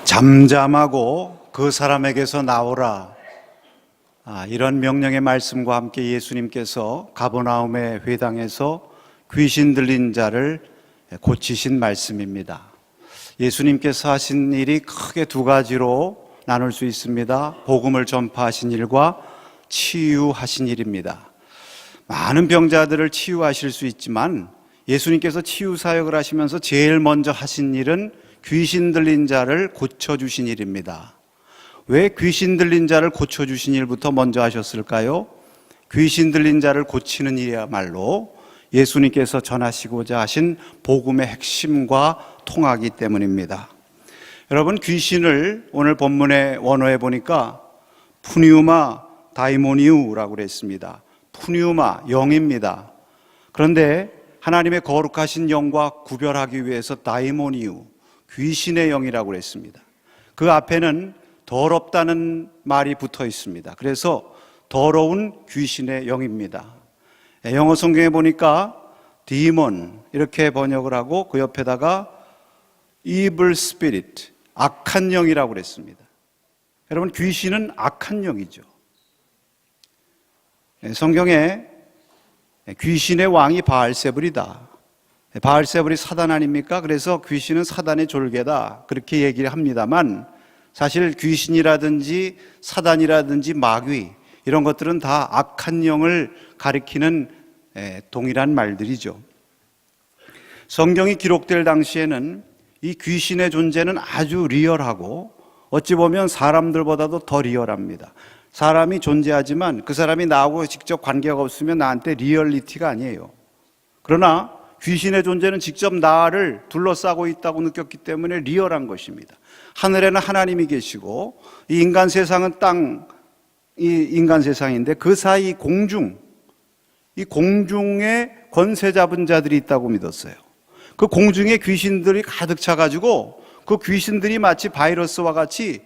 잠잠하고 그 사람에게서 나오라, 이런 명령의 말씀과 함께 예수님께서 가버나움의 회당에서 귀신 들린 자를 고치신 말씀입니다. 예수님께서 하신 일이 크게 두 가지로 나눌 수 있습니다. 복음을 전파하신 일과 치유하신 일입니다. 많은 병자들을 치유하실 수 있지만 예수님께서 치유 사역을 하시면서 제일 먼저 하신 일은 귀신 들린 자를 고쳐주신 일입니다. 왜 귀신 들린 자를 고쳐주신 일부터 먼저 하셨을까요? 귀신 들린 자를 고치는 일이야말로 예수님께서 전하시고자 하신 복음의 핵심과 통하기 때문입니다. 여러분, 귀신을 오늘 본문의 원어에 보니까 푸니우마 다이모니우라고 그랬습니다. 푸니우마, 영입니다. 그런데 하나님의 거룩하신 영과 구별하기 위해서 다이모니우, 귀신의 영이라고 그랬습니다. 그 앞에는 더럽다는 말이 붙어 있습니다. 그래서 더러운 귀신의 영입니다. 영어 성경에 보니까 demon 이렇게 번역을 하고 그 옆에다가 evil spirit, 악한 영이라고 그랬습니다. 여러분, 귀신은 악한 영이죠. 성경에 귀신의 왕이 바알세불이다, 바알세불이 사단 아닙니까? 그래서 귀신은 사단의 졸개다, 그렇게 얘기를 합니다만 사실 귀신이라든지 사단이라든지 마귀, 이런 것들은 다 악한 영을 가리키는 동일한 말들이죠. 성경이 기록될 당시에는 이 귀신의 존재는 아주 리얼하고 어찌 보면 사람들보다도 더 리얼합니다. 사람이 존재하지만 그 사람이 나하고 직접 관계가 없으면 나한테 리얼리티가 아니에요. 그러나 귀신의 존재는 직접 나를 둘러싸고 있다고 느꼈기 때문에 리얼한 것입니다. 하늘에는 하나님이 계시고 이 인간 세상은 이 인간 세상인데 그 사이 이 공중에 권세 잡은 자들이 있다고 믿었어요. 그 공중에 귀신들이 가득 차가지고 그 귀신들이 마치 바이러스와 같이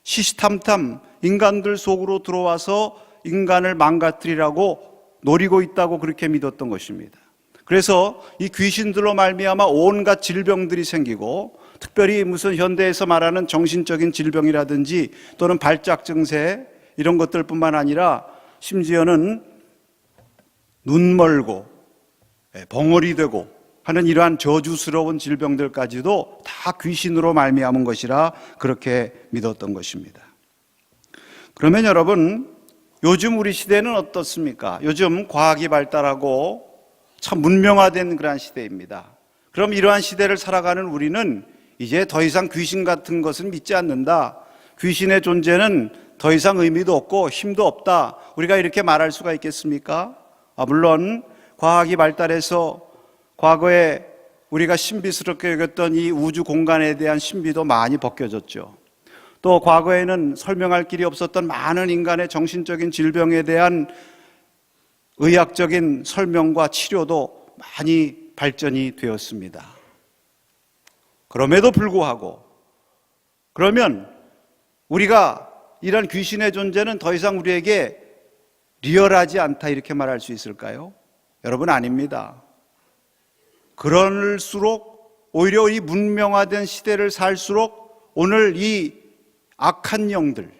시시탐탐 인간들 속으로 들어와서 인간을 망가뜨리라고 노리고 있다고 그렇게 믿었던 것입니다. 그래서 이 귀신들로 말미암아 온갖 질병들이 생기고, 특별히 무슨 현대에서 말하는 정신적인 질병이라든지 또는 발작 증세, 이런 것들뿐만 아니라 심지어는 눈 멀고 벙어리 되고 하는 이러한 저주스러운 질병들까지도 다 귀신으로 말미암은 것이라 그렇게 믿었던 것입니다. 그러면 여러분, 요즘 우리 시대는 어떻습니까? 요즘 과학이 발달하고 참 문명화된 그러한 시대입니다. 그럼 이러한 시대를 살아가는 우리는 이제 더 이상 귀신 같은 것은 믿지 않는다, 귀신의 존재는 더 이상 의미도 없고 힘도 없다, 우리가 이렇게 말할 수가 있겠습니까? 물론 과학이 발달해서 과거에 우리가 신비스럽게 여겼던 이 우주 공간에 대한 신비도 많이 벗겨졌죠. 또 과거에는 설명할 길이 없었던 많은 인간의 정신적인 질병에 대한 의학적인 설명과 치료도 많이 발전이 되었습니다. 그럼에도 불구하고, 그러면 우리가 이런 귀신의 존재는 더 이상 우리에게 리얼하지 않다, 이렇게 말할 수 있을까요? 여러분, 아닙니다. 그럴수록 오히려 이 문명화된 시대를 살수록 오늘 이 악한 영들,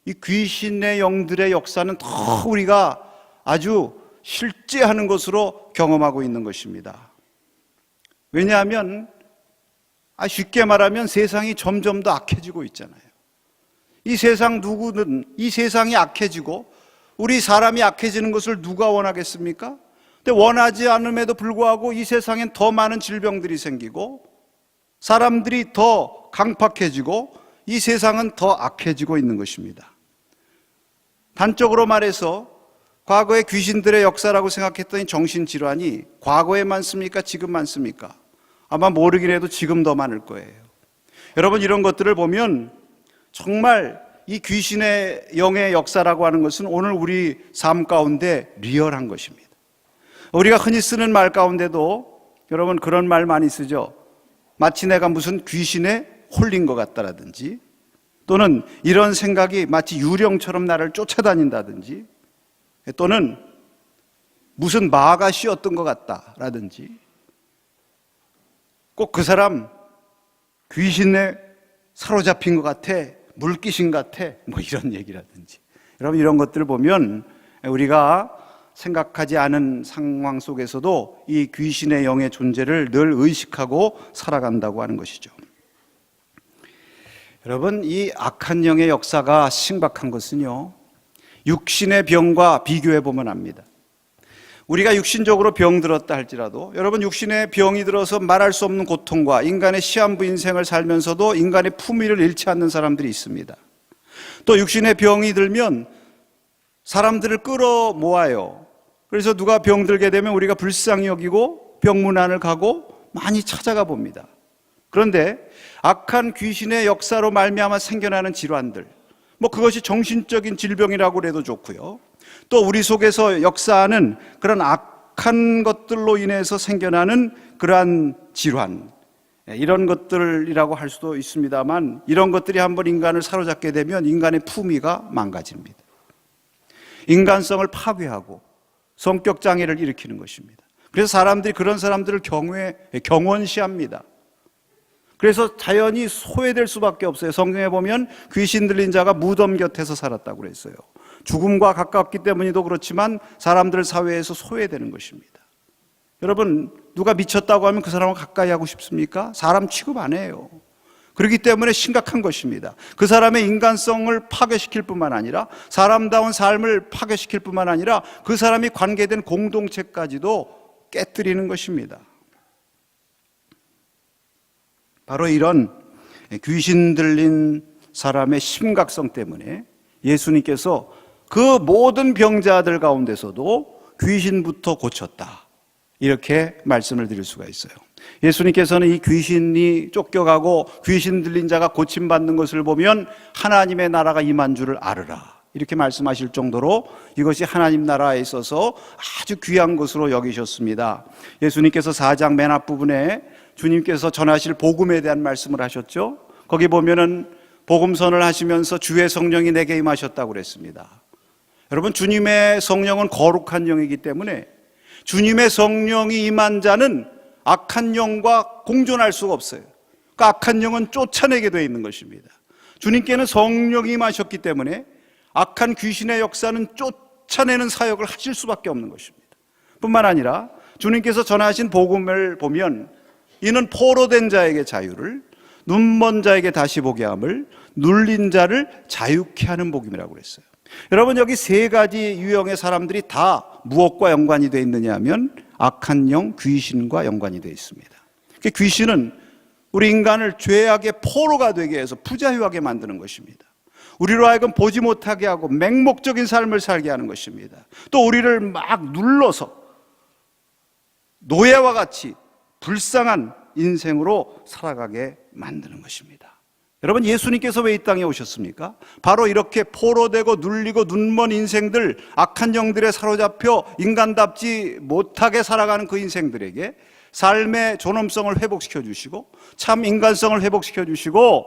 이 귀신의 영들의 역사는 더 우리가 아주 실제하는 것으로 경험하고 있는 것입니다. 왜냐하면 쉽게 말하면 세상이 점점 더 악해지고 있잖아요. 이 세상 누구든 이 세상이 악해지고 우리 사람이 악해지는 것을 누가 원하겠습니까? 근데 원하지 않음에도 불구하고 이 세상엔 더 많은 질병들이 생기고 사람들이 더 강팍해지고 이 세상은 더 악해지고 있는 것입니다. 단적으로 말해서 과거의 귀신들의 역사라고 생각했던 이 정신질환이 과거에 많습니까? 지금 많습니까? 아마 모르긴 해도 지금 더 많을 거예요. 여러분, 이런 것들을 보면 정말 이 귀신의 영의 역사라고 하는 것은 오늘 우리 삶 가운데 리얼한 것입니다. 우리가 흔히 쓰는 말 가운데도 여러분 그런 말 많이 쓰죠. 마치 내가 무슨 귀신에 홀린 것 같다라든지, 또는 이런 생각이 마치 유령처럼 나를 쫓아다닌다든지, 또는 무슨 마가 씌었던 것 같다라든지, 꼭 그 사람 귀신에 사로잡힌 것 같아, 물귀신 같아, 뭐 이런 얘기라든지. 여러분, 이런 것들을 보면 우리가 생각하지 않은 상황 속에서도 이 귀신의 영의 존재를 늘 의식하고 살아간다고 하는 것이죠. 여러분, 이 악한 영의 역사가 신박한 것은요, 육신의 병과 비교해 보면 압니다. 우리가 육신적으로 병들었다 할지라도 여러분, 육신의 병이 들어서 말할 수 없는 고통과 인간의 시한부 인생을 살면서도 인간의 품위를 잃지 않는 사람들이 있습니다. 또 육신의 병이 들면 사람들을 끌어모아요. 그래서 누가 병들게 되면 우리가 불쌍히 여기고 병문안을 가고 많이 찾아가 봅니다. 그런데 악한 귀신의 역사로 말미암아 생겨나는 질환들, 뭐 그것이 정신적인 질병이라고 해도 좋고요, 또 우리 속에서 역사하는 그런 악한 것들로 인해서 생겨나는 그러한 질환, 이런 것들이라고 할 수도 있습니다만, 이런 것들이 한번 인간을 사로잡게 되면 인간의 품위가 망가집니다. 인간성을 파괴하고 성격 장애를 일으키는 것입니다. 그래서 사람들이 그런 사람들을 경원시합니다. 그래서 자연히 소외될 수밖에 없어요. 성경에 보면 귀신 들린 자가 무덤 곁에서 살았다고 그랬어요. 죽음과 가깝기 때문이도 그렇지만 사람들 사회에서 소외되는 것입니다. 여러분, 누가 미쳤다고 하면 그 사람을 가까이 하고 싶습니까? 사람 취급 안 해요. 그렇기 때문에 심각한 것입니다. 그 사람의 인간성을 파괴시킬 뿐만 아니라, 사람다운 삶을 파괴시킬 뿐만 아니라 그 사람이 관계된 공동체까지도 깨뜨리는 것입니다. 바로 이런 귀신 들린 사람의 심각성 때문에 예수님께서 그 모든 병자들 가운데서도 귀신부터 고쳤다, 이렇게 말씀을 드릴 수가 있어요. 예수님께서는 이 귀신이 쫓겨가고 귀신 들린 자가 고침받는 것을 보면 하나님의 나라가 임한 줄을 알으라, 이렇게 말씀하실 정도로 이것이 하나님 나라에 있어서 아주 귀한 것으로 여기셨습니다. 예수님께서 4장 맨 앞부분에 주님께서 전하실 복음에 대한 말씀을 하셨죠. 거기 보면은 복음선을 하시면서 주의 성령이 내게 임하셨다고 그랬습니다. 여러분, 주님의 성령은 거룩한 영이기 때문에 주님의 성령이 임한 자는 악한 영과 공존할 수가 없어요. 그 악한 영은 쫓아내게 되어 있는 것입니다. 주님께는 성령이 임하셨기 때문에 악한 귀신의 역사는 쫓아내는 사역을 하실 수밖에 없는 것입니다. 뿐만 아니라 주님께서 전하신 복음을 보면 이는 포로된 자에게 자유를, 눈먼 자에게 다시 보게 함을, 눌린 자를 자유케 하는 복음이라고 그랬어요. 여러분, 여기 세 가지 유형의 사람들이 다 무엇과 연관이 되어 있느냐 하면 악한 영, 귀신과 연관이 되어 있습니다. 귀신은 우리 인간을 죄악의 포로가 되게 해서 부자유하게 만드는 것입니다. 우리로 하여금 보지 못하게 하고 맹목적인 삶을 살게 하는 것입니다. 또 우리를 막 눌러서 노예와 같이 불쌍한 인생으로 살아가게 만드는 것입니다. 여러분, 예수님께서 왜 이 땅에 오셨습니까? 바로 이렇게 포로되고 눌리고 눈먼 인생들, 악한 영들에 사로잡혀 인간답지 못하게 살아가는 그 인생들에게 삶의 존엄성을 회복시켜 주시고 참 인간성을 회복시켜 주시고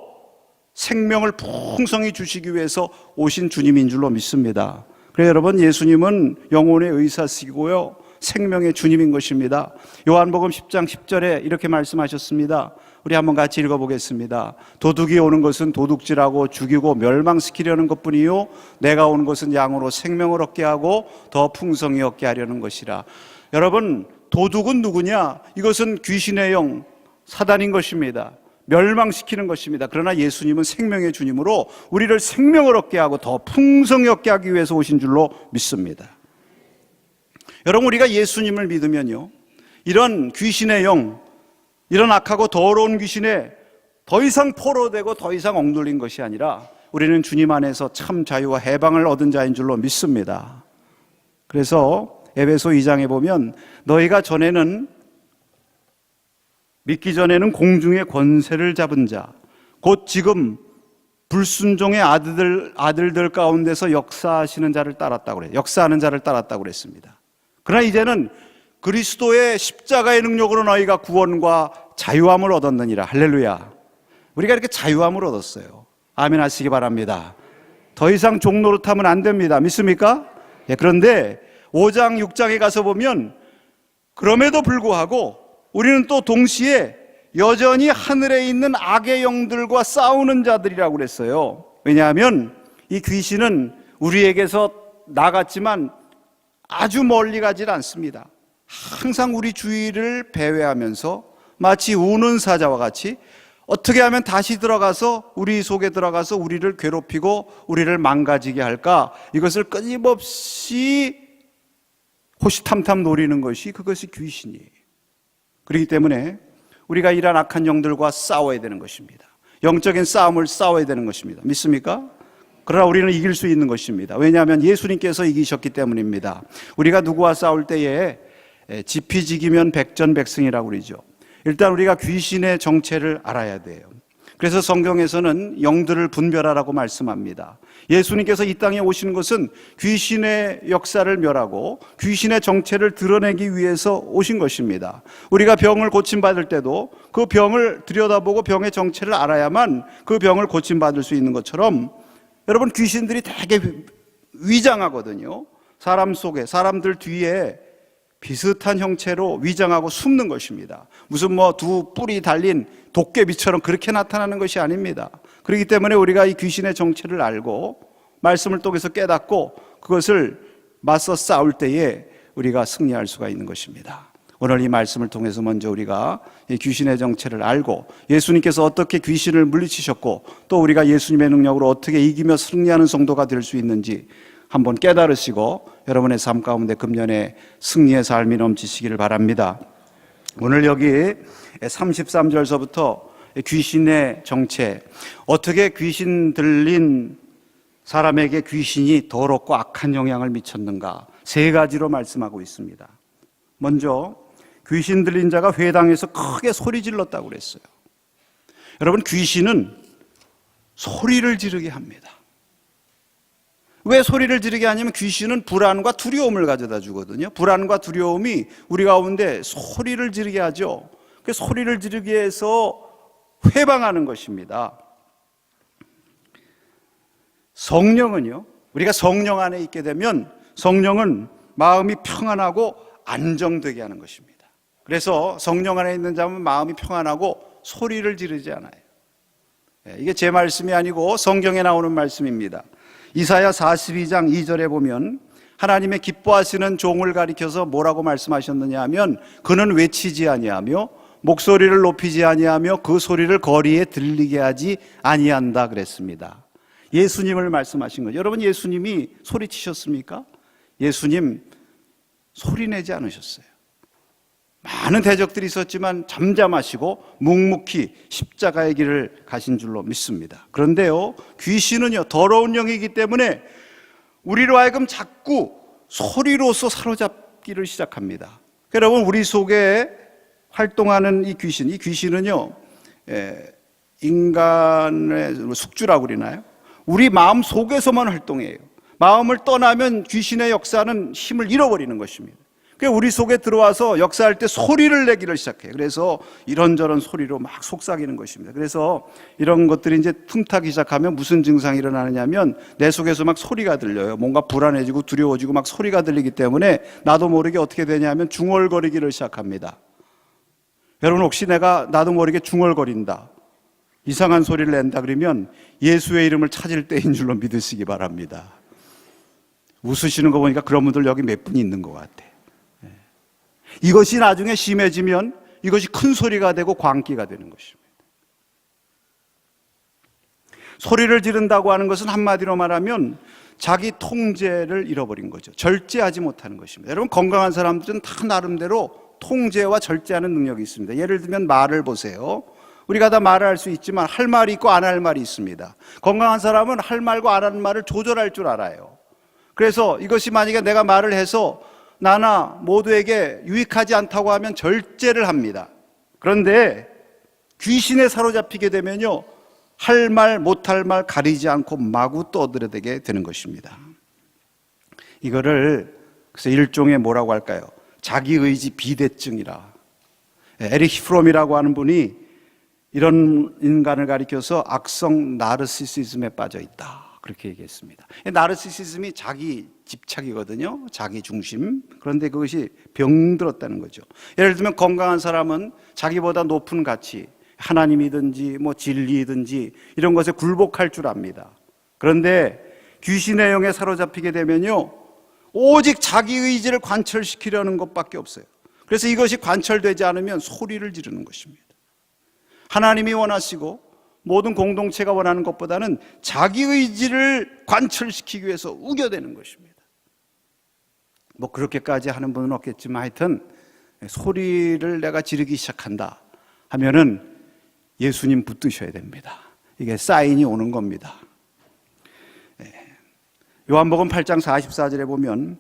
생명을 풍성히 주시기 위해서 오신 주님인 줄로 믿습니다. 그래서 여러분, 예수님은 영혼의 의사시고요, 생명의 주님인 것입니다. 요한복음 10장 10절에 이렇게 말씀하셨습니다. 우리 한번 같이 읽어보겠습니다. 도둑이 오는 것은 도둑질하고 죽이고 멸망시키려는 것뿐이요, 내가 온 것은 양으로 생명을 얻게 하고 더 풍성히 얻게 하려는 것이라. 여러분, 도둑은 누구냐? 이것은 귀신의 영, 사단인 것입니다. 멸망시키는 것입니다. 그러나 예수님은 생명의 주님으로 우리를 생명을 얻게 하고 더 풍성히 얻게 하기 위해서 오신 줄로 믿습니다. 여러분, 우리가 예수님을 믿으면요, 이런 귀신의 영, 이런 악하고 더러운 귀신에 더 이상 포로되고 더 이상 억눌린 것이 아니라 우리는 주님 안에서 참 자유와 해방을 얻은 자인 줄로 믿습니다. 그래서 에베소 2장에 보면 너희가 믿기 전에는 공중의 권세를 잡은 자, 곧 지금 불순종의 아들들 가운데서 역사하시는 자를 따랐다고 그래요. 역사하는 자를 따랐다고 그랬습니다. 그러나 이제는 그리스도의 십자가의 능력으로 너희가 구원과 자유함을 얻었느니라. 할렐루야. 우리가 이렇게 자유함을 얻었어요. 아멘 하시기 바랍니다. 더 이상 종 노릇하면 안 됩니다. 믿습니까? 예, 그런데 5장 6장에 가서 보면 그럼에도 불구하고 우리는 또 동시에 여전히 하늘에 있는 악의 영들과 싸우는 자들이라고 그랬어요. 왜냐하면 이 귀신은 우리에게서 나갔지만 아주 멀리 가질 않습니다. 항상 우리 주위를 배회하면서 마치 우는 사자와 같이 어떻게 하면 다시 들어가서 우리 속에 들어가서 우리를 괴롭히고 우리를 망가지게 할까, 이것을 끊임없이 호시탐탐 노리는 것이, 그것이 귀신이에요. 그렇기 때문에 우리가 이러한 악한 영들과 싸워야 되는 것입니다. 영적인 싸움을 싸워야 되는 것입니다. 믿습니까? 그러나 우리는 이길 수 있는 것입니다. 왜냐하면 예수님께서 이기셨기 때문입니다. 우리가 누구와 싸울 때에 지피지기면 백전백승이라고 그러죠. 일단 우리가 귀신의 정체를 알아야 돼요. 그래서 성경에서는 영들을 분별하라고 말씀합니다. 예수님께서 이 땅에 오신 것은 귀신의 역사를 멸하고 귀신의 정체를 드러내기 위해서 오신 것입니다. 우리가 병을 고침받을 때도 그 병을 들여다보고 병의 정체를 알아야만 그 병을 고침받을 수 있는 것처럼, 여러분, 귀신들이 되게 위장하거든요. 사람 속에, 사람들 뒤에 비슷한 형체로 위장하고 숨는 것입니다. 무슨 두 뿔이 달린 도깨비처럼 그렇게 나타나는 것이 아닙니다. 그렇기 때문에 우리가 이 귀신의 정체를 알고 말씀을 통해서 깨닫고 그것을 맞서 싸울 때에 우리가 승리할 수가 있는 것입니다. 오늘 이 말씀을 통해서 먼저 우리가 이 귀신의 정체를 알고 예수님께서 어떻게 귀신을 물리치셨고 또 우리가 예수님의 능력으로 어떻게 이기며 승리하는 성도가 될 수 있는지 한번 깨달으시고 여러분의 삶 가운데 금년에 승리의 삶이 넘치시기를 바랍니다. 오늘 여기 33절서부터 귀신의 정체, 어떻게 귀신 들린 사람에게 귀신이 더럽고 악한 영향을 미쳤는가, 세 가지로 말씀하고 있습니다. 먼저 귀신 들린 자가 회당에서 크게 소리 질렀다고 그랬어요. 여러분, 귀신은 소리를 지르게 합니다. 왜 소리를 지르게 하냐면 귀신은 불안과 두려움을 가져다 주거든요. 불안과 두려움이 우리 가운데 소리를 지르게 하죠. 그 소리를 지르게 해서 회방하는 것입니다. 성령은요, 우리가 성령 안에 있게 되면 성령은 마음이 평안하고 안정되게 하는 것입니다. 그래서 성령 안에 있는 자는 마음이 평안하고 소리를 지르지 않아요. 이게 제 말씀이 아니고 성경에 나오는 말씀입니다. 이사야 42장 2절에 보면 하나님의 기뻐하시는 종을 가리켜서 뭐라고 말씀하셨느냐 하면, 그는 외치지 아니하며 목소리를 높이지 아니하며 그 소리를 거리에 들리게 하지 아니한다 그랬습니다. 예수님을 말씀하신 거죠. 여러분, 예수님이 소리치셨습니까? 예수님 소리내지 않으셨어요. 많은 대적들이 있었지만 잠잠하시고 묵묵히 십자가의 길을 가신 줄로 믿습니다. 그런데요, 귀신은요, 더러운 영이기 때문에 우리로 하여금 자꾸 소리로서 사로잡기를 시작합니다. 여러분, 우리 속에 활동하는 이 귀신은요, 인간의 숙주라고 그러나요? 우리 마음 속에서만 활동해요. 마음을 떠나면 귀신의 역사는 힘을 잃어버리는 것입니다. 우리 속에 들어와서 역사할 때 소리를 내기를 시작해요. 그래서 이런저런 소리로 막 속삭이는 것입니다. 그래서 이런 것들이 이제 틈타기 시작하면 무슨 증상이 일어나느냐면 내 속에서 막 소리가 들려요. 뭔가 불안해지고 두려워지고 막 소리가 들리기 때문에 나도 모르게 어떻게 되냐면 중얼거리기를 시작합니다. 여러분, 혹시 내가 나도 모르게 중얼거린다, 이상한 소리를 낸다 그러면 예수의 이름을 찾을 때인 줄로 믿으시기 바랍니다. 웃으시는 거 보니까 그런 분들 여기 몇 분 있는 것 같아. 이것이 나중에 심해지면 이것이 큰 소리가 되고 광기가 되는 것입니다. 소리를 지른다고 하는 것은 한마디로 말하면 자기 통제를 잃어버린 거죠. 절제하지 못하는 것입니다. 여러분, 건강한 사람들은 다 나름대로 통제와 절제하는 능력이 있습니다. 예를 들면 말을 보세요. 우리가 다 말을 할 수 있지만 할 말이 있고 안 할 말이 있습니다. 건강한 사람은 할 말과 안 하는 말을 조절할 줄 알아요. 그래서 이것이 만약에 내가 말을 해서 나나 모두에게 유익하지 않다고 하면 절제를 합니다. 그런데 귀신에 사로잡히게 되면요, 할 말 못할 말 가리지 않고 마구 떠들어대게 되는 것입니다. 이거를 그래서 일종의 뭐라고 할까요? 자기의지 비대증이라. 에릭 프롬이라고 하는 분이 이런 인간을 가리켜서 악성 나르시시즘에 빠져 있다, 그렇게 얘기했습니다. 나르시시즘이 집착이거든요. 자기 중심. 그런데 그것이 병들었다는 거죠. 예를 들면 건강한 사람은 자기보다 높은 가치, 하나님이든지 뭐 진리든지 이런 것에 굴복할 줄 압니다. 그런데 귀신의 영에 사로잡히게 되면요, 오직 자기 의지를 관철시키려는 것밖에 없어요. 그래서 이것이 관철되지 않으면 소리를 지르는 것입니다. 하나님이 원하시고 모든 공동체가 원하는 것보다는 자기 의지를 관철시키기 위해서 우겨대는 것입니다. 뭐 그렇게까지 하는 분은 없겠지만 하여튼 소리를 내가 지르기 시작한다 하면은 예수님 붙드셔야 됩니다. 이게 사인이 오는 겁니다. 요한복음 8장 44절에 보면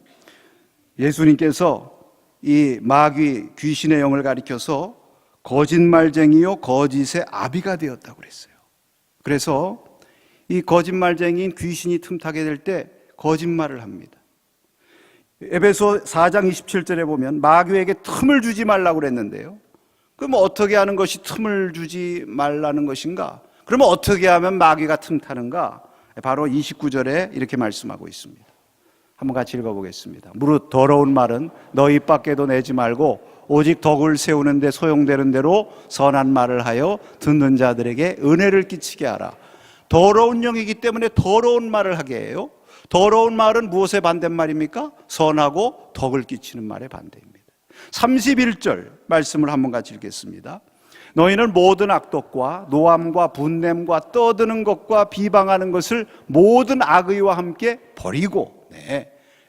예수님께서 이 마귀 귀신의 영을 가리켜서 거짓말쟁이요 거짓의 아비가 되었다고 그랬어요. 그래서 이 거짓말쟁이인 귀신이 틈타게 될 때 거짓말을 합니다. 에베소 4장 27절에 보면 마귀에게 틈을 주지 말라고 그랬는데요. 그럼 어떻게 하는 것이 틈을 주지 말라는 것인가? 그러면 어떻게 하면 마귀가 틈타는가? 바로 29절에 이렇게 말씀하고 있습니다. 한번 같이 읽어보겠습니다. 무릇 더러운 말은 너 입 밖에도 내지 말고 오직 덕을 세우는 데 소용되는 대로 선한 말을 하여 듣는 자들에게 은혜를 끼치게 하라. 더러운 영이기 때문에 더러운 말을 하게 해요. 더러운 말은 무엇의 반대말입니까? 선하고 덕을 끼치는 말의 반대입니다. 31절 말씀을 한번 같이 읽겠습니다. 너희는 모든 악독과 노함과 분냄과 떠드는 것과 비방하는 것을 모든 악의와 함께 버리고,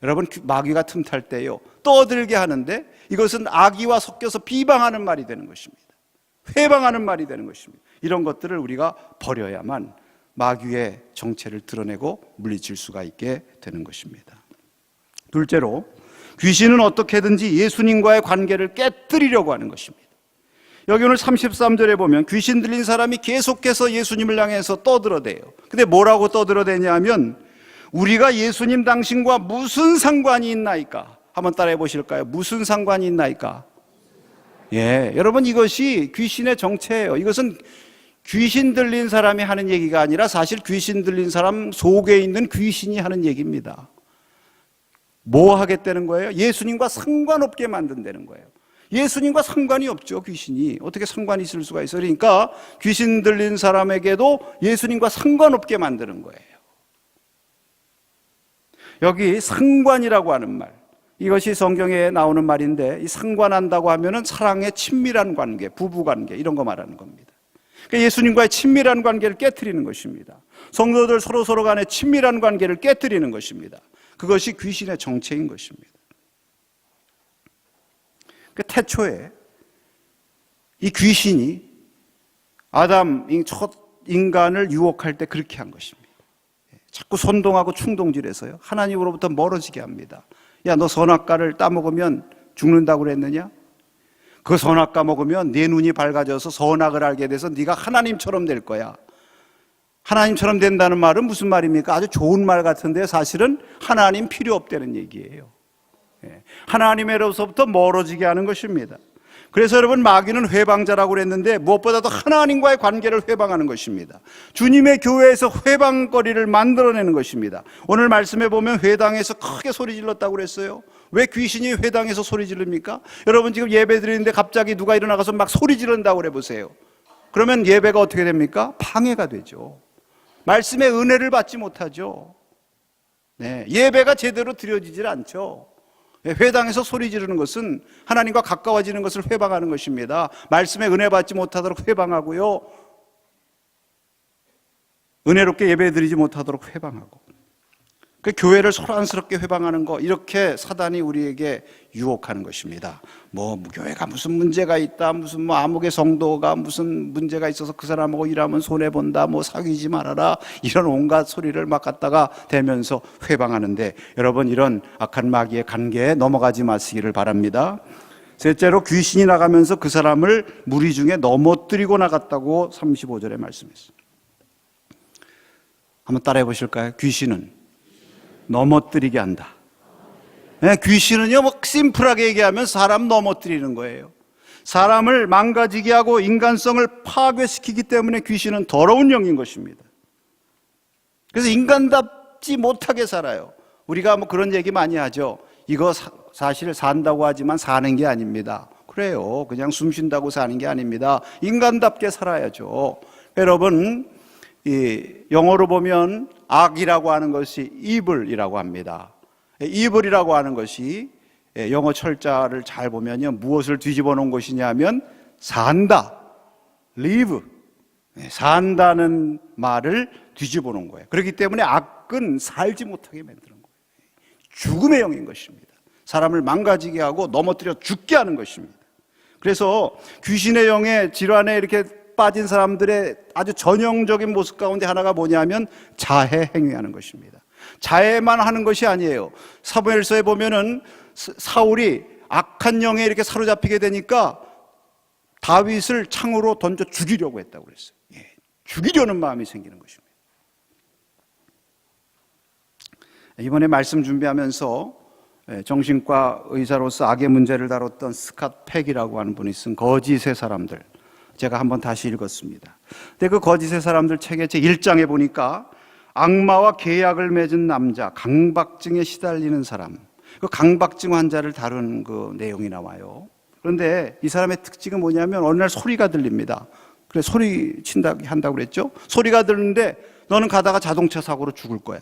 여러분 마귀가 틈탈 때요 떠들게 하는데 이것은 악의와 섞여서 비방하는 말이 되는 것입니다. 회방하는 말이 되는 것입니다. 이런 것들을 우리가 버려야만 마귀의 정체를 드러내고 물리칠 수가 있게 되는 것입니다. 둘째로, 귀신은 어떻게든지 예수님과의 관계를 깨뜨리려고 하는 것입니다. 여기 오늘 33절에 보면 귀신 들린 사람이 계속해서 예수님을 향해서 떠들어대요. 근데 뭐라고 떠들어대냐 하면 우리가 예수님 당신과 무슨 상관이 있나이까? 한번 따라해 보실까요? 무슨 상관이 있나이까? 여러분 이것이 귀신의 정체예요. 이것은 귀신 들린 사람이 하는 얘기가 아니라 사실 귀신 들린 사람 속에 있는 귀신이 하는 얘기입니다. 뭐 하겠다는 거예요? 예수님과 상관없게 만든다는 거예요. 예수님과 상관이 없죠. 귀신이 어떻게 상관이 있을 수가 있어요? 그러니까 귀신 들린 사람에게도 예수님과 상관없게 만드는 거예요. 여기 상관이라고 하는 말, 이것이 성경에 나오는 말인데 이 상관한다고 하면은 사랑의 친밀한 관계, 부부 관계 이런 거 말하는 겁니다. 그러니까 예수님과의 친밀한 관계를 깨트리는 것입니다. 성도들 서로 간의 친밀한 관계를 깨트리는 것입니다. 그것이 귀신의 정체인 것입니다. 태초에 이 귀신이 아담 첫 인간을 유혹할 때 그렇게 한 것입니다. 자꾸 선동하고 충동질해서요 하나님으로부터 멀어지게 합니다. 야, 너 선악과를 따먹으면 죽는다고 그랬느냐? 그 선악과 먹으면 네 눈이 밝아져서 선악을 알게 돼서 네가 하나님처럼 될 거야. 하나님처럼 된다는 말은 무슨 말입니까? 아주 좋은 말 같은데 사실은 하나님 필요 없다는 얘기예요. 하나님으로부터 멀어지게 하는 것입니다. 그래서 여러분 마귀는 회방자라고 그랬는데 무엇보다도 하나님과의 관계를 회방하는 것입니다. 주님의 교회에서 회방거리를 만들어내는 것입니다. 오늘 말씀해 보면 회당에서 크게 소리 질렀다고 그랬어요. 왜 귀신이 회당에서 소리 지릅니까? 여러분 지금 예배 드리는데 갑자기 누가 일어나가서 막 소리 지른다고 그래 보세요. 그러면 예배가 어떻게 됩니까? 방해가 되죠. 말씀의 은혜를 받지 못하죠. 예배가 제대로 드려지질 않죠. 회당에서 소리 지르는 것은 하나님과 가까워지는 것을 회방하는 것입니다. 말씀에 은혜 받지 못하도록 회방하고요, 은혜롭게 예배드리지 못하도록 회방하고, 그 교회를 소란스럽게 회방하는 거, 이렇게 사단이 우리에게 유혹하는 것입니다. 뭐 교회가 무슨 문제가 있다, 무슨 뭐 아무개 성도가 무슨 문제가 있어서 그 사람하고 일하면 손해 본다, 뭐 사귀지 말아라, 이런 온갖 소리를 막 갖다가 대면서 회방하는데 여러분 이런 악한 마귀의 관계에 넘어가지 마시기를 바랍니다. 셋째로, 귀신이 나가면서 그 사람을 무리 중에 넘어뜨리고 나갔다고 35절에 말씀했습니다. 한번 따라해 보실까요? 귀신은 넘어뜨리게 한다. 귀신은요, 뭐 심플하게 얘기하면 사람 넘어뜨리는 거예요. 사람을 망가지게 하고 인간성을 파괴시키기 때문에 귀신은 더러운 영인 것입니다. 그래서 인간답지 못하게 살아요. 우리가 뭐 그런 얘기 많이 하죠. 이거 사실 산다고 하지만 사는 게 아닙니다. 그래요. 그냥 숨 쉰다고 사는 게 아닙니다. 인간답게 살아야죠. 여러분, 이 영어로 보면 악이라고 하는 것이 evil이라고 합니다. evil이라고 하는 것이 영어 철자를 잘 보면요, 무엇을 뒤집어 놓은 것이냐면 산다, live, 산다는 말을 뒤집어 놓은 거예요. 그렇기 때문에 악은 살지 못하게 만드는 거예요. 죽음의 영인 것입니다. 사람을 망가지게 하고 넘어뜨려 죽게 하는 것입니다. 그래서 귀신의 영의 질환에 이렇게 빠진 사람들의 아주 전형적인 모습 가운데 하나가 뭐냐면 자해 행위하는 것입니다. 자해만 하는 것이 아니에요. 사무엘서에 보면은 사울이 악한 영에 이렇게 사로잡히게 되니까 다윗을 창으로 던져 죽이려고 했다고 그랬어요. 죽이려는 마음이 생기는 것입니다. 이번에 말씀 준비하면서 정신과 의사로서 악의 문제를 다뤘던 스캇 팩이라고 하는 분이 쓴 거짓의 사람들, 제가 한번 다시 읽었습니다. 근데 그 거짓의 사람들 책의 제 1장에 보니까 악마와 계약을 맺은 남자, 강박증에 시달리는 사람, 그 강박증 환자를 다룬 그 내용이 나와요. 그런데 이 사람의 특징은 뭐냐면 어느 날 소리가 들립니다. 그래, 소리 친다고 한다고 그랬죠? 소리가 들리는데 너는 가다가 자동차 사고로 죽을 거야.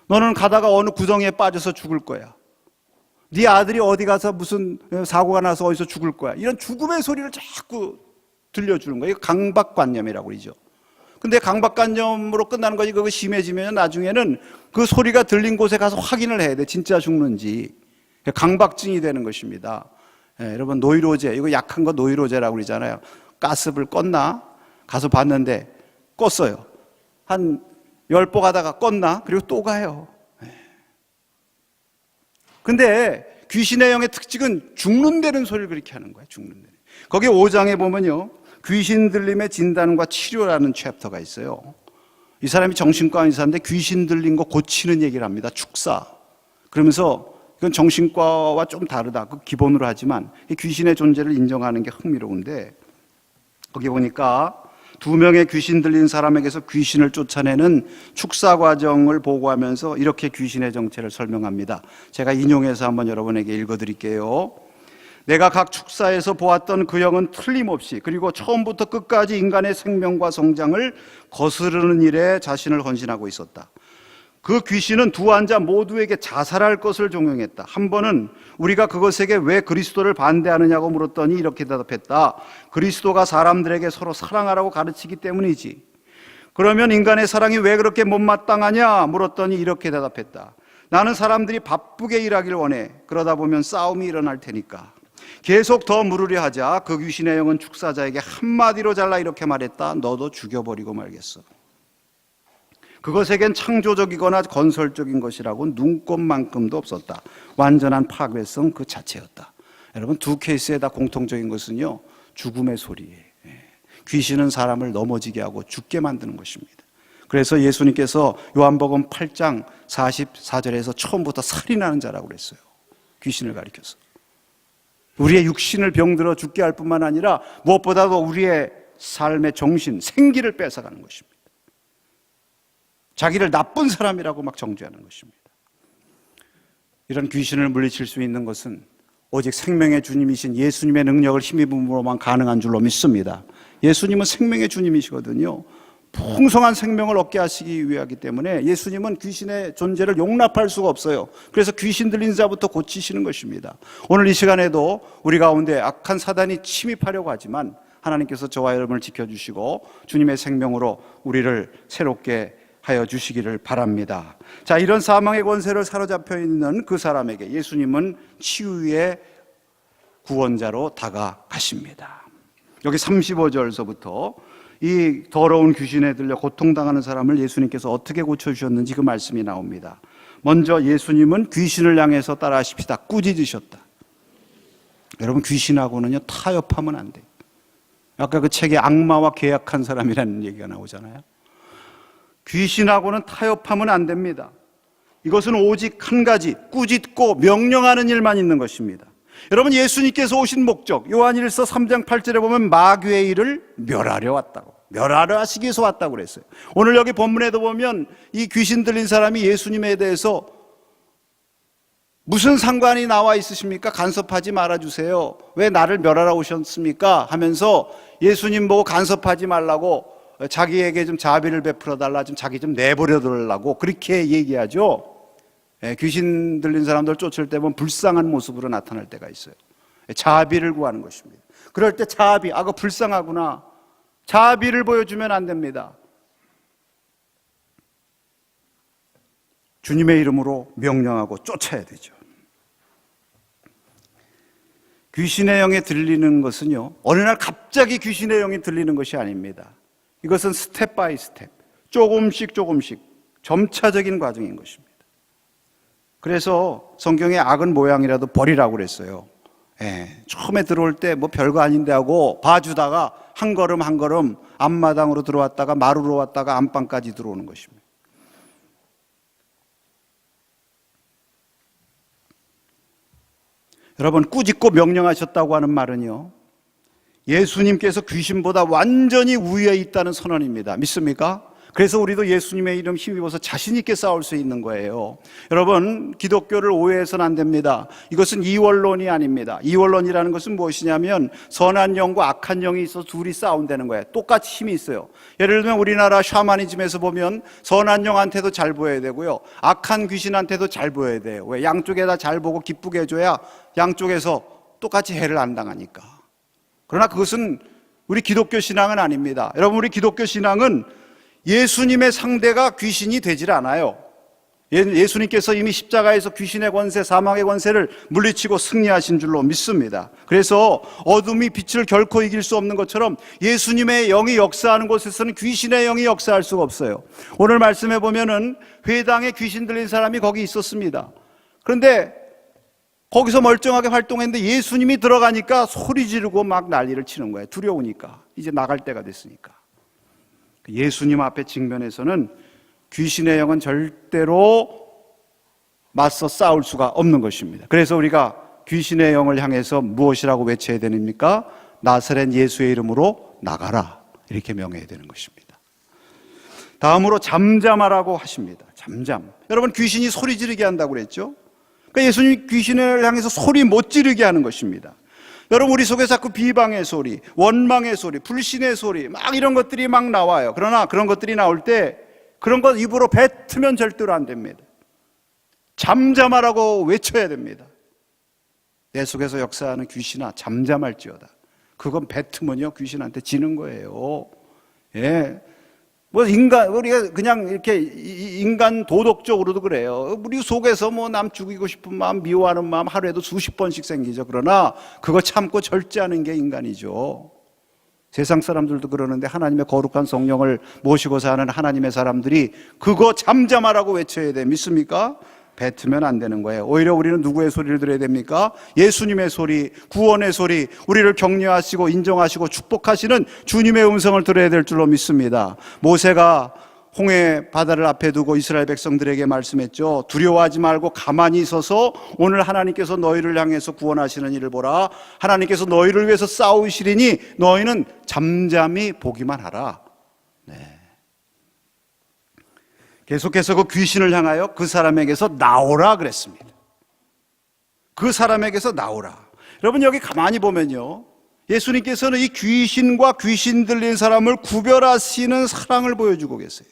너는 가다가 어느 구덩이에 빠져서 죽을 거야. 네 아들이 어디 가서 무슨 사고가 나서 어디서 죽을 거야. 이런 죽음의 소리를 자꾸 들려주는 거예요. 강박관념이라고 그러죠. 근데 강박관념으로 끝나는 거지. 그거 심해지면 나중에는 그 소리가 들린 곳에 가서 확인을 해야 돼. 진짜 죽는지. 강박증이 되는 것입니다. 여러분, 노이로제, 이거 약한 거 노이로제라고 그러잖아요. 가스불 껐나? 가서 봤는데 껐어요. 한 10보 가다가 껐나? 그리고 또 가요. 근데 귀신의 영의 특징은 죽는다는 소리를 그렇게 하는 거예요. 죽는다는. 거기 5장에 보면요, 귀신 들림의 진단과 치료라는 챕터가 있어요. 이 사람이 정신과 의사인데 귀신 들린 거 고치는 얘기를 합니다. 축사. 그러면서 이건 정신과와 좀 다르다. 그 기본으로 하지만 귀신의 존재를 인정하는 게 흥미로운데, 거기 보니까 2명의 귀신 들린 사람에게서 귀신을 쫓아내는 축사 과정을 보고하면서 이렇게 귀신의 정체를 설명합니다. 제가 인용해서 한번 여러분에게 읽어드릴게요. 내가 각 축사에서 보았던 그 영은 틀림없이, 그리고 처음부터 끝까지 인간의 생명과 성장을 거스르는 일에 자신을 헌신하고 있었다. 그 귀신은 두 환자 모두에게 자살할 것을 종용했다. 한 번은 우리가 그것에게 왜 그리스도를 반대하느냐고 물었더니 이렇게 대답했다. 그리스도가 사람들에게 서로 사랑하라고 가르치기 때문이지. 그러면 인간의 사랑이 왜 그렇게 못마땅하냐 물었더니 이렇게 대답했다. 나는 사람들이 바쁘게 일하길 원해. 그러다 보면 싸움이 일어날 테니까. 계속 더 물으려 하자 그 귀신의 영은 축사자에게 한마디로 잘라 이렇게 말했다. 너도 죽여버리고 말겠어. 그것에겐 창조적이거나 건설적인 것이라고 눈꼽만큼도 없었다. 완전한 파괴성 그 자체였다. 여러분, 두 케이스에 다 공통적인 것은요, 죽음의 소리예요. 귀신은 사람을 넘어지게 하고 죽게 만드는 것입니다. 그래서 예수님께서 요한복음 8장 44절에서 처음부터 살인하는 자라고 그랬어요. 귀신을 가리켜서. 우리의 육신을 병들어 죽게 할 뿐만 아니라 무엇보다도 우리의 삶의 정신, 생기를 뺏어가는 것입니다. 자기를 나쁜 사람이라고 막 정죄하는 것입니다. 이런 귀신을 물리칠 수 있는 것은 오직 생명의 주님이신 예수님의 능력을 힘입음으로만 가능한 줄로 믿습니다. 예수님은 생명의 주님이시거든요. 풍성한 생명을 얻게 하시기 위하기 때문에 예수님은 귀신의 존재를 용납할 수가 없어요. 그래서 귀신 들린 자부터 고치시는 것입니다. 오늘 이 시간에도 우리 가운데 악한 사단이 침입하려고 하지만 하나님께서 저와 여러분을 지켜주시고 주님의 생명으로 우리를 새롭게 하여 주시기를 바랍니다. 자, 이런 사망의 권세를 사로잡혀 있는 그 사람에게 예수님은 치유의 구원자로 다가가십니다. 여기 35절서부터 이 더러운 귀신에 들려 고통당하는 사람을 예수님께서 어떻게 고쳐주셨는지 그 말씀이 나옵니다. 먼저 예수님은 귀신을 향해서 따라하십시다. 꾸짖으셨다. 여러분, 귀신하고는요 타협하면 안 돼요. 아까 그 책에 악마와 계약한 사람이라는 얘기가 나오잖아요. 귀신하고는 타협하면 안 됩니다. 이것은 오직 한 가지, 꾸짖고 명령하는 일만 있는 것입니다. 여러분, 예수님께서 오신 목적, 요한일서 3장 8절에 보면 마귀의 일을 멸하려 왔다고, 멸하려 하시기 위해서 왔다고 그랬어요. 오늘 여기 본문에도 보면 이 귀신 들린 사람이 예수님에 대해서 무슨 상관이 나와 있으십니까? 간섭하지 말아주세요. 왜 나를 멸하러 오셨습니까? 하면서 예수님 보고 간섭하지 말라고 자기에게 좀 자비를 베풀어 달라, 좀 자기 좀 내버려 달라고 그렇게 얘기하죠. 귀신 들린 사람들 쫓을 때 보면 불쌍한 모습으로 나타날 때가 있어요. 자비를 구하는 것입니다. 그럴 때 자비, 그거 불쌍하구나. 자비를 보여주면 안 됩니다. 주님의 이름으로 명령하고 쫓아야 되죠. 귀신의 영에 들리는 것은요, 어느 날 갑자기 귀신의 영이 들리는 것이 아닙니다. 이것은 스텝 바이 스텝, 조금씩 점차적인 과정인 것입니다. 그래서 성경에 악은 모양이라도 버리라고 그랬어요. 처음에 들어올 때 뭐 별거 아닌데 하고 봐주다가 한 걸음 앞마당으로 들어왔다가 마루로 왔다가 안방까지 들어오는 것입니다. 여러분, 꾸짖고 명령하셨다고 하는 말은요, 예수님께서 귀신보다 완전히 우위에 있다는 선언입니다. 믿습니까? 그래서 우리도 예수님의 이름 힘입어서 자신 있게 싸울 수 있는 거예요. 여러분, 기독교를 오해해서는 안 됩니다. 이것은 이원론이 아닙니다. 이원론이라는 것은 무엇이냐면 선한 영과 악한 영이 있어서 둘이 싸운다는 거예요. 똑같이 힘이 있어요. 예를 들면 우리나라 샤머니즘에서 보면 선한 영한테도 잘 보여야 되고요, 악한 귀신한테도 잘 보여야 돼요. 왜? 양쪽에다 잘 보고 기쁘게 해줘야 양쪽에서 똑같이 해를 안 당하니까. 그러나 그것은 우리 기독교 신앙은 아닙니다. 여러분, 우리 기독교 신앙은 예수님의 상대가 귀신이 되질 않아요. 예수님께서 이미 십자가에서 귀신의 권세, 사망의 권세를 물리치고 승리하신 줄로 믿습니다. 그래서 어둠이 빛을 결코 이길 수 없는 것처럼 예수님의 영이 역사하는 곳에서는 귀신의 영이 역사할 수가 없어요. 오늘 말씀해 보면은 회당에 귀신 들린 사람이 거기 있었습니다. 그런데 거기서 멀쩡하게 활동했는데 예수님이 들어가니까 소리 지르고 막 난리를 치는 거예요. 두려우니까. 이제 나갈 때가 됐으니까. 예수님 앞에 직면해서는 귀신의 영은 절대로 맞서 싸울 수가 없는 것입니다. 그래서 우리가 귀신의 영을 향해서 무엇이라고 외쳐야 됩니까? 나사렛 예수의 이름으로 나가라, 이렇게 명해야 되는 것입니다. 다음으로 잠잠하라고 하십니다. 잠잠. 여러분, 귀신이 소리 지르게 한다고 그랬죠? 그러니까 예수님이 귀신을 향해서 소리 못 지르게 하는 것입니다. 여러분, 우리 속에 자꾸 비방의 소리, 원망의 소리, 불신의 소리, 막 이런 것들이 막 나와요. 그러나 그런 것들이 나올 때 그런 것 입으로 뱉으면 절대로 안 됩니다. 잠잠하라고 외쳐야 됩니다. 내 속에서 역사하는 귀신아, 잠잠할지어다. 그건 뱉으면요, 귀신한테 지는 거예요. 우리가 그냥 이렇게 인간 도덕적으로도 그래요. 우리 속에서 뭐 남 죽이고 싶은 마음, 미워하는 마음 하루에도 수십 번씩 생기죠. 그러나 그거 참고 절제하는 게 인간이죠. 세상 사람들도 그러는데 하나님의 거룩한 성령을 모시고 사는 하나님의 사람들이 그거 잠잠하라고 외쳐야 돼. 믿습니까? 뱉으면 안 되는 거예요. 오히려 우리는 누구의 소리를 들어야 됩니까? 예수님의 소리, 구원의 소리, 우리를 격려하시고 인정하시고 축복하시는 주님의 음성을 들어야 될 줄로 믿습니다. 모세가 홍해 바다를 앞에 두고 이스라엘 백성들에게 말씀했죠. 두려워하지 말고 가만히 있어서 오늘 하나님께서 너희를 향해서 구원하시는 일을 보라. 하나님께서 너희를 위해서 싸우시리니 너희는 잠잠히 보기만 하라. 계속해서 그 귀신을 향하여 그 사람에게서 나오라 그랬습니다. 그 사람에게서 나오라. 여러분, 여기 가만히 보면요, 예수님께서는 이 귀신과 귀신 들린 사람을 구별하시는 사랑을 보여주고 계세요.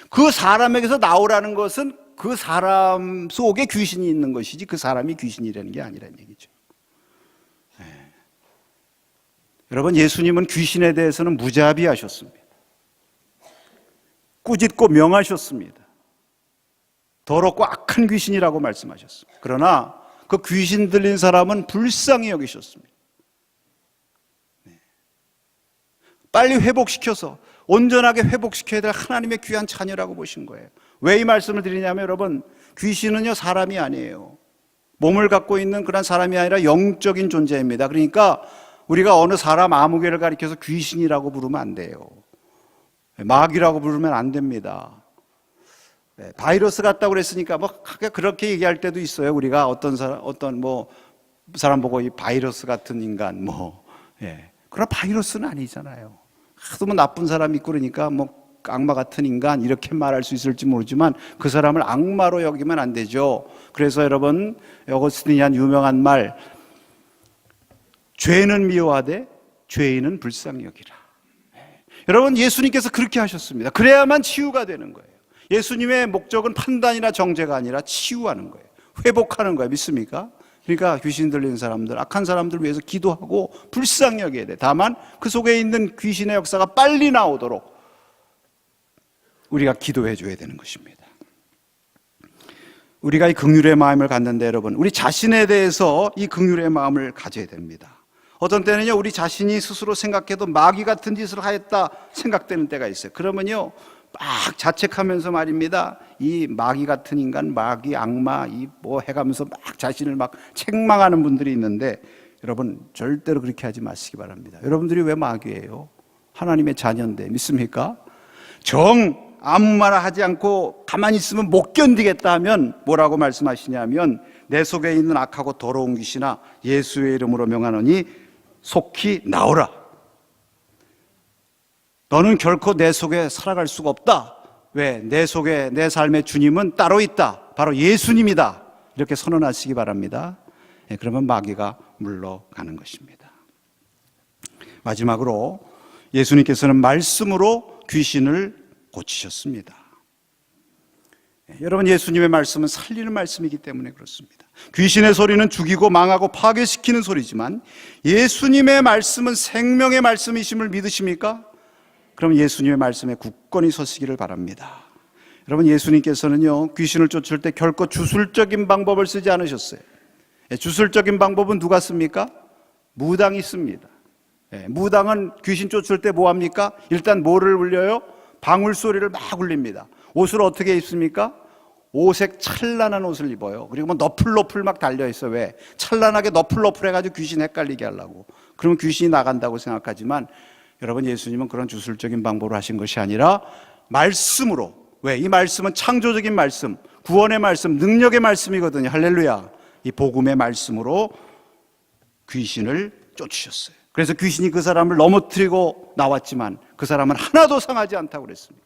그 사람에게서 나오라는 것은 그 사람 속에 귀신이 있는 것이지 그 사람이 귀신이라는 게 아니라는 얘기죠. 여러분, 예수님은 귀신에 대해서는 무자비하셨습니다. 꾸짖고 명하셨습니다. 더럽고 악한 귀신이라고 말씀하셨습니다. 그러나 그 귀신 들린 사람은 불쌍히 여기셨습니다. 빨리 회복시켜서 온전하게 회복시켜야 될 하나님의 귀한 자녀라고 보신 거예요. 왜 이 말씀을 드리냐면, 여러분, 귀신은요, 사람이 아니에요. 몸을 갖고 있는 그런 사람이 아니라 영적인 존재입니다. 그러니까 우리가 어느 사람 아무개를 가리켜서 귀신이라고 부르면 안 돼요. 마귀라고 부르면 안 됩니다. 바이러스 같다고 그랬으니까 뭐 그렇게 얘기할 때도 있어요. 우리가 어떤 사람 보고 이 바이러스 같은 인간 그러나 바이러스는 아니잖아요. 하도 뭐 나쁜 사람 있고 그러니까 악마 같은 인간 이렇게 말할 수 있을지 모르지만 그 사람을 악마로 여기면 안 되죠. 그래서 여러분 어거스틴이 한 유명한 말, 죄는 미워하되 죄인은 불쌍히 여기라. 여러분 예수님께서 그렇게 하셨습니다. 그래야만 치유가 되는 거예요. 예수님의 목적은 판단이나 정죄가 아니라 치유하는 거예요. 회복하는 거예요. 믿습니까? 그러니까 귀신 들린 사람들, 악한 사람들 위해서 기도하고 불쌍히 여겨야 돼. 다만 그 속에 있는 귀신의 역사가 빨리 나오도록 우리가 기도해 줘야 되는 것입니다. 우리가 이 긍휼의 마음을 갖는데 여러분, 우리 자신에 대해서 이 긍휼의 마음을 가져야 됩니다. 어떤 때는요, 우리 자신이 스스로 생각해도 마귀 같은 짓을 하였다 생각되는 때가 있어요. 그러면요, 막 자책하면서 말입니다. 이 마귀 같은 인간, 마귀, 악마, 이 뭐 해가면서 막 자신을 막 책망하는 분들이 있는데, 여러분 절대로 그렇게 하지 마시기 바랍니다. 여러분들이 왜 마귀예요? 하나님의 자녀인데 믿습니까? 정 아무 말 하지 않고 가만히 있으면 못 견디겠다 하면 뭐라고 말씀하시냐면, 내 속에 있는 악하고 더러운 귀신아 예수의 이름으로 명하노니 속히 나오라. 너는 결코 내 속에 살아갈 수가 없다. 왜? 내 속에 내 삶의 주님은 따로 있다. 바로 예수님이다. 이렇게 선언하시기 바랍니다. 그러면 마귀가 물러가는 것입니다. 마지막으로 예수님께서는 말씀으로 귀신을 고치셨습니다. 여러분 예수님의 말씀은 살리는 말씀이기 때문에 그렇습니다. 귀신의 소리는 죽이고 망하고 파괴시키는 소리지만 예수님의 말씀은 생명의 말씀이심을 믿으십니까? 그럼 예수님의 말씀에 굳건히 서시기를 바랍니다. 여러분 예수님께서는요, 귀신을 쫓을 때 결코 주술적인 방법을 쓰지 않으셨어요. 주술적인 방법은 누가 씁니까? 무당이 씁니다. 무당은 귀신 쫓을 때 뭐합니까? 일단 뭐를 울려요? 방울 소리를 막 울립니다. 옷을 어떻게 입습니까? 오색 찬란한 옷을 입어요. 그리고 뭐 너플너플 막 달려있어. 왜? 찬란하게 너플너플 해가지고 귀신 헷갈리게 하려고. 그러면 귀신이 나간다고 생각하지만 여러분 예수님은 그런 주술적인 방법으로 하신 것이 아니라 말씀으로. 왜? 이 말씀은 창조적인 말씀, 구원의 말씀, 능력의 말씀이거든요. 할렐루야. 이 복음의 말씀으로 귀신을 쫓으셨어요. 그래서 귀신이 그 사람을 넘어뜨리고 나왔지만 그 사람은 하나도 상하지 않다고 그랬습니다.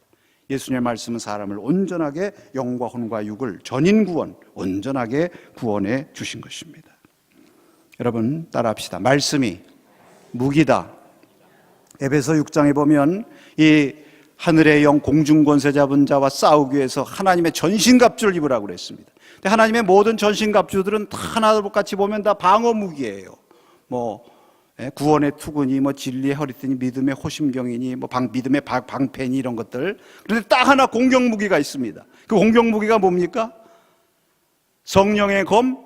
예수님의 말씀은 사람을 온전하게 영과 혼과 육을 전인 구원, 온전하게 구원해 주신 것입니다. 여러분 따라합시다. 말씀이 무기다. 에베소 6장에 보면 이 하늘의 영 공중권세 잡은 자와 싸우기 위해서 하나님의 전신갑주를 입으라고 그랬습니다. 근데 하나님의 모든 전신갑주들은 다 하나같이 보면 다 방어 무기예요. 뭐 구원의 투구니 뭐 진리의 허리띠니 믿음의 호심경이니 뭐 믿음의 방패니 이런 것들. 그런데 딱 하나 공격 무기가 있습니다. 그 공격 무기가 뭡니까? 성령의 검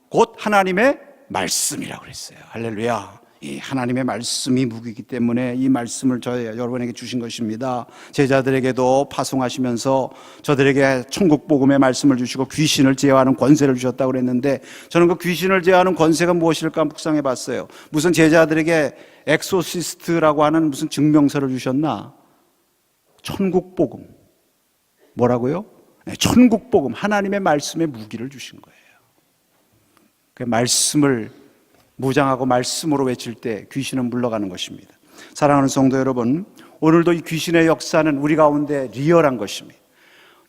곧 하나님의 말씀이라고 그랬어요. 할렐루야. 이 하나님의 말씀이 무기이기 때문에 이 말씀을 여러분에게 주신 것입니다. 제자들에게도 파송하시면서 저들에게 천국 복음의 말씀을 주시고 귀신을 제어하는 권세를 주셨다고 그랬는데, 저는 그 귀신을 제어하는 권세가 무엇일까 묵상해 봤어요. 무슨 제자들에게 엑소시스트라고 하는 무슨 증명서를 주셨나? 천국 복음. 뭐라고요? 천국 복음, 하나님의 말씀의 무기를 주신 거예요. 그 말씀을 무장하고 말씀으로 외칠 때 귀신은 물러가는 것입니다. 사랑하는 성도 여러분, 오늘도 이 귀신의 역사는 우리 가운데 리얼한 것입니다.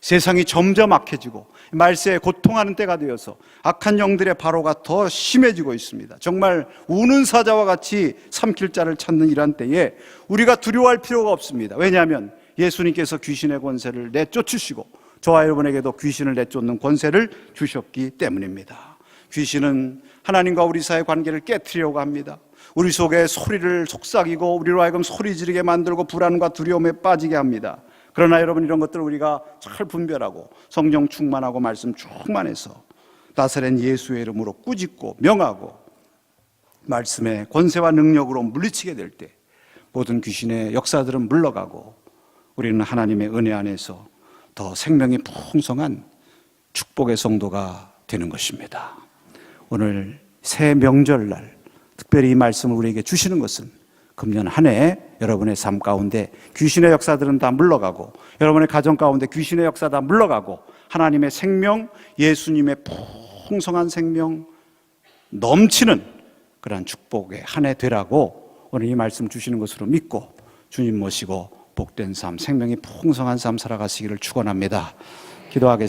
세상이 점점 악해지고 말세에 고통하는 때가 되어서 악한 영들의 바로가 더 심해지고 있습니다. 정말 우는 사자와 같이 삼킬 자를 찾는 이런 때에 우리가 두려워할 필요가 없습니다. 왜냐하면 예수님께서 귀신의 권세를 내쫓으시고 저와 여러분에게도 귀신을 내쫓는 권세를 주셨기 때문입니다. 귀신은 하나님과 우리 사이의 관계를 깨트리려고 합니다. 우리 속에 소리를 속삭이고 우리로 하여금 소리 지르게 만들고 불안과 두려움에 빠지게 합니다. 그러나 여러분 이런 것들을 우리가 잘 분별하고 성령 충만하고 말씀 충만해서 나사렛 예수의 이름으로 꾸짖고 명하고 말씀의 권세와 능력으로 물리치게 될 때 모든 귀신의 역사들은 물러가고 우리는 하나님의 은혜 안에서 더 생명이 풍성한 축복의 성도가 되는 것입니다. 오늘 새 명절날 특별히 이 말씀을 우리에게 주시는 것은 금년 한 해 여러분의 삶 가운데 귀신의 역사들은 다 물러가고 여러분의 가정 가운데 귀신의 역사 다 물러가고 하나님의 생명, 예수님의 풍성한 생명 넘치는 그러한 축복의 한 해 되라고 오늘 이 말씀 주시는 것으로 믿고 주님 모시고 복된 삶, 생명이 풍성한 삶 살아가시기를 축원합니다. 기도하겠습니다.